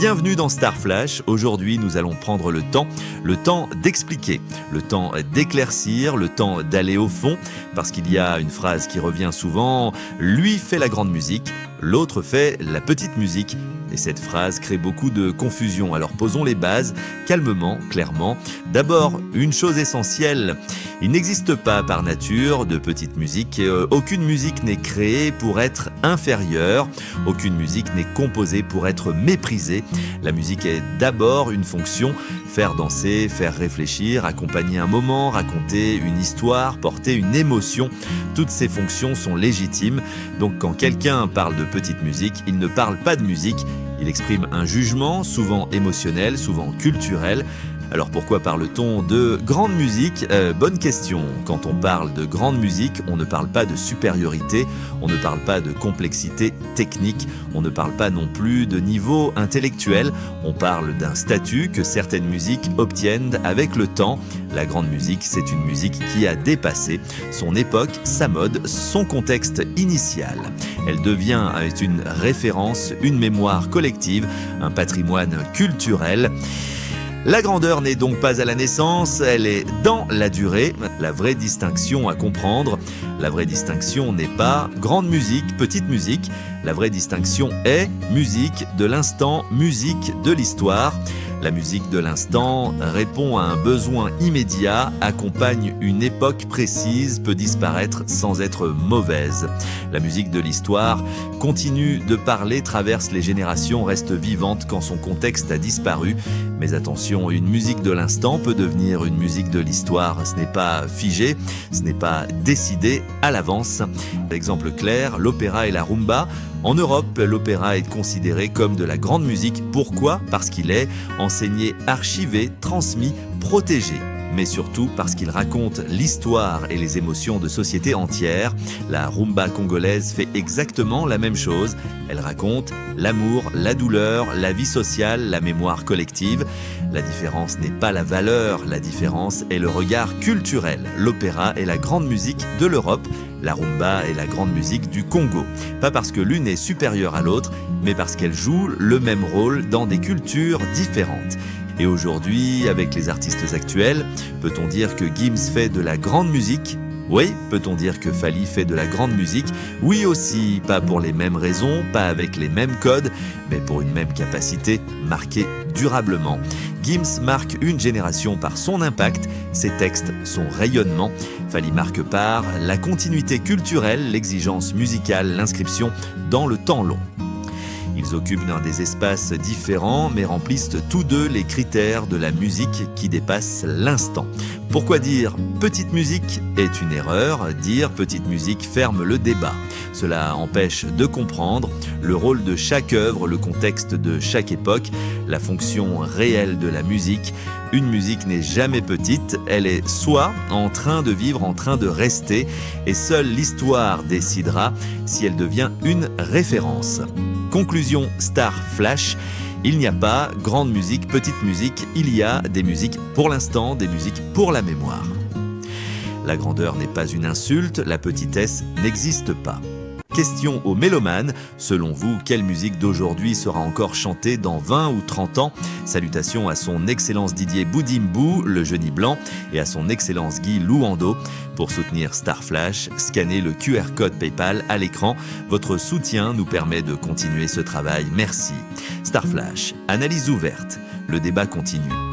Bienvenue dans Star Flash. Aujourd'hui, nous allons prendre le temps d'expliquer, le temps d'éclaircir, le temps d'aller au fond, parce qu'il y a une phrase qui revient souvent, lui fait la grande musique, l'autre fait la petite musique. Et cette phrase crée beaucoup de confusion. Alors posons les bases, calmement, clairement. D'abord, une chose essentielle, il n'existe pas par nature de petite musique. Aucune musique n'est créée pour être inférieure. Aucune musique n'est composée pour être méprisée. La musique est d'abord une fonction, faire danser, faire réfléchir, accompagner un moment, raconter une histoire, porter une émotion. Toutes ces fonctions sont légitimes. Donc quand quelqu'un parle de petite musique, il ne parle pas de musique. Il exprime un jugement, souvent émotionnel, souvent culturel. Alors pourquoi parle-t-on de grande musique ? Bonne question. Quand on parle de grande musique, on ne parle pas de supériorité, on ne parle pas de complexité technique, on ne parle pas non plus de niveau intellectuel, on parle d'un statut que certaines musiques obtiennent avec le temps. La grande musique, c'est une musique qui a dépassé son époque, sa mode, son contexte initial. Elle devient une référence, une mémoire collective, un patrimoine culturel. La grandeur n'est donc pas à la naissance, elle est dans la durée. La vraie distinction à comprendre, la vraie distinction n'est pas grande musique, petite musique. La vraie distinction est musique de l'instant, musique de l'histoire. La musique de l'instant répond à un besoin immédiat, accompagne une époque précise, peut disparaître sans être mauvaise. La musique de l'histoire continue de parler, traverse les générations, reste vivante quand son contexte a disparu. Mais attention, une musique de l'instant peut devenir une musique de l'histoire. Ce n'est pas figé, ce n'est pas décidé à l'avance. Exemple clair, l'opéra et la rumba. En Europe, l'opéra est considéré comme de la grande musique. Pourquoi ? Parce qu'il est enseigné, archivé, transmis, protégé. Mais surtout parce qu'il raconte l'histoire et les émotions de sociétés entières. La rumba congolaise fait exactement la même chose. Elle raconte l'amour, la douleur, la vie sociale, la mémoire collective. La différence n'est pas la valeur, la différence est le regard culturel. L'opéra est la grande musique de l'Europe. La rumba est la grande musique du Congo. Pas parce que l'une est supérieure à l'autre, mais parce qu'elle joue le même rôle dans des cultures différentes. Et aujourd'hui, avec les artistes actuels, peut-on dire que Gims fait de la grande musique ? Oui, peut-on dire que Fally fait de la grande musique ? Oui aussi, pas pour les mêmes raisons, pas avec les mêmes codes, mais pour une même capacité, marquée durablement. Gims marque une génération par son impact, ses textes, son rayonnement. Fally marque par la continuité culturelle, l'exigence musicale, l'inscription dans le temps long. Ils occupent dans des espaces différents, mais remplissent tous deux les critères de la musique qui dépasse l'instant. Pourquoi dire petite musique est une erreur ? Dire petite musique ferme le débat. Cela empêche de comprendre le rôle de chaque œuvre, le contexte de chaque époque, la fonction réelle de la musique. Une musique n'est jamais petite, elle est soit en train de vivre, en train de rester, et seule l'histoire décidera si elle devient une référence. Conclusion Star Flash, il n'y a pas grande musique, petite musique, il y a des musiques pour l'instant, des musiques pour la mémoire. La grandeur n'est pas une insulte, la petitesse n'existe pas. Question aux mélomanes, selon vous, quelle musique d'aujourd'hui sera encore chantée dans 20 ou 30 ans ? Salutations à son Excellence Didier Boudimbou, le Genie Blanc, et à son Excellence Guy Louando. Pour soutenir Star Flash, scannez le QR code PayPal à l'écran. Votre soutien nous permet de continuer ce travail. Merci. Star Flash, analyse ouverte. Le débat continue.